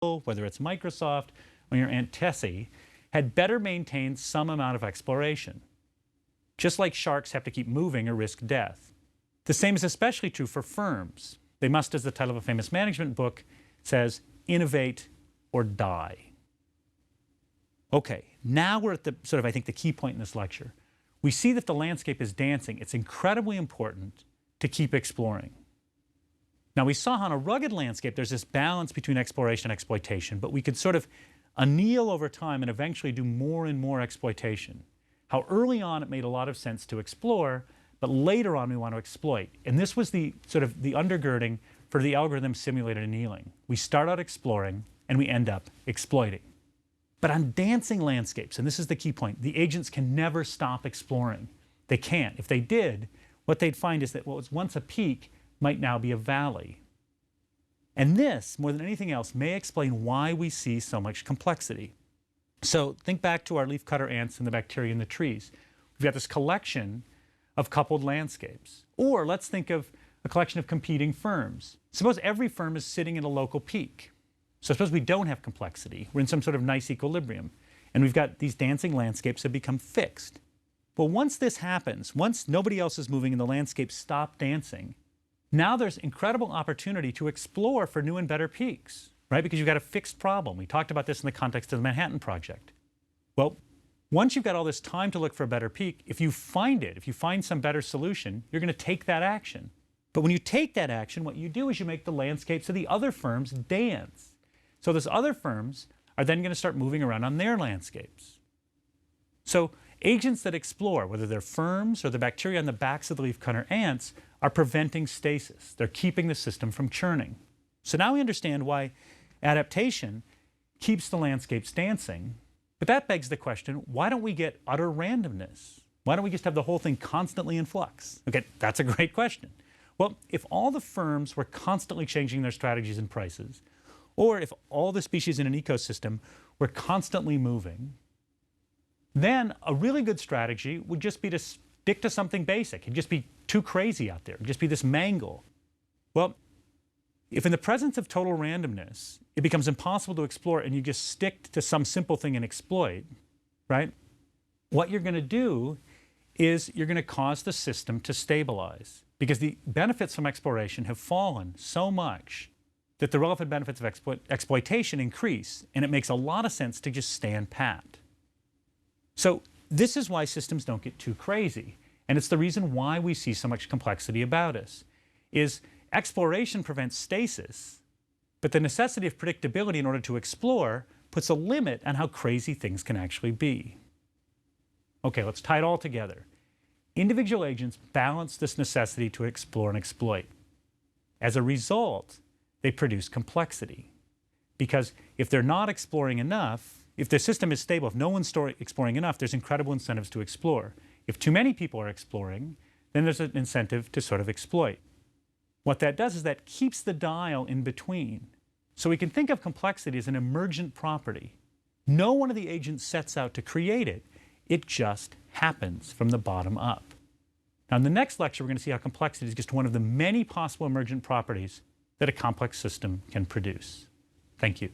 whether it's Microsoft or your Aunt Tessie, had better maintain some amount of exploration. Just like sharks have to keep moving or risk death. The same is especially true for firms. They must, as the title of a famous management book says, innovate or die. Okay, now we're at the I think, the key point in this lecture. We see that the landscape is dancing. It's incredibly important to keep exploring. Now, we saw on a rugged landscape, there's this balance between exploration and exploitation, but we could sort of anneal over time and eventually do more and more exploitation. How early on it made a lot of sense to explore, but later on we want to exploit. And this was the the undergirding for the algorithm simulated annealing. We start out exploring and we end up exploiting. But on dancing landscapes, and this is the key point, the agents can never stop exploring. They can't. If they did, what they'd find is that what was once a peak might now be a valley. And this, more than anything else, may explain why we see so much complexity. So think back to our leafcutter ants and the bacteria in the trees. We've got this collection of coupled landscapes. Or let's think of a collection of competing firms. Suppose every firm is sitting in a local peak. So suppose we don't have complexity. We're in some sort of nice equilibrium. And we've got these dancing landscapes that become fixed. Well, once this happens, once nobody else is moving and the landscapes stop dancing, now there's incredible opportunity to explore for new and better peaks, right? Because you've got a fixed problem. We talked about this in the context of the Manhattan Project. Well, once you've got all this time to look for a better peak, if you find it, if you find some better solution, you're going to take that action. But when you take that action, what you do is you make the landscapes of the other firms dance. So those other firms are then going to start moving around on their landscapes. So agents that explore, whether they're firms or the bacteria on the backs of the leafcutter ants, are preventing stasis. They're keeping the system from churning. So now we understand why adaptation keeps the landscapes dancing. But that begs the question, why don't we get utter randomness? Why don't we just have the whole thing constantly in flux? Okay, that's a great question. Well, if all the firms were constantly changing their strategies and prices, or if all the species in an ecosystem were constantly moving, then a really good strategy would just be to stick to something basic. It'd just be too crazy out there. It'd just be this mangle. Well, if in the presence of total randomness, it becomes impossible to explore and you just stick to some simple thing and exploit, right? What you're going to do is you're going to cause the system to stabilize, because the benefits from exploration have fallen so much that the relevant benefits of exploitation increase, and it makes a lot of sense to just stand pat. So this is why systems don't get too crazy, and it's the reason why we see so much complexity about us, is exploration prevents stasis, but the necessity of predictability in order to explore puts a limit on how crazy things can actually be. Okay, let's tie it all together. Individual agents balance this necessity to explore and exploit. As a result, they produce complexity. Because if they're not exploring enough, if the system is stable, if no one's exploring enough, there's incredible incentives to explore. If too many people are exploring, then there's an incentive to sort of exploit. What that does is that keeps the dial in between. So we can think of complexity as an emergent property. No one of the agents sets out to create it. It just happens from the bottom up. Now, in the next lecture, we're going to see how complexity is just one of the many possible emergent properties that a complex system can produce. Thank you.